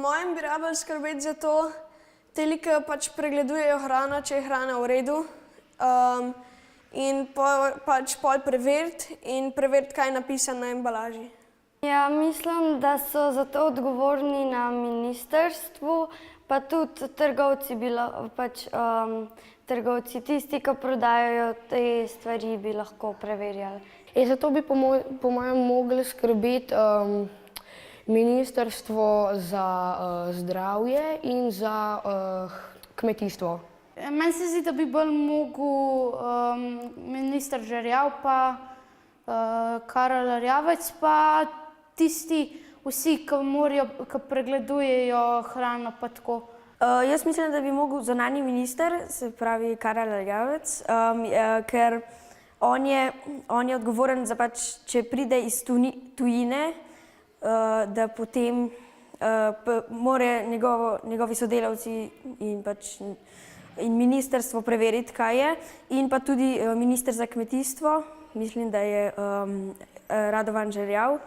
mojem bi rabili skrbeti za to, teli, ki pač pregledujejo hrano, če je hrana v redu. In pol preveriti kaj je napisano na embalaži. Ja, mislim, da so za to odgovorni na ministrstvu, pa tudi trgovci, trgovci, tisti, ki prodajajo te stvari, bi lahko preverjali. Zato bi po mojem mogli skrbeti Ministrstvo za zdravje in za kmetijstvo. Meni se zdi, da bi bolj mogel minister Žerjav pa Karel Erjavec pa tisti vsi, ki pregledujejo hrano pa tako. Jaz mislim, da bi mogel zunanji minister, se pravi Karel Erjavec, ker on je odgovoren za če pride iz tujine, da potem morajo njegovi sodelavci in ministrstvo preveriti, kaj je, in pa tudi minister za kmetijstvo, mislim, da je Radovan Žerjav.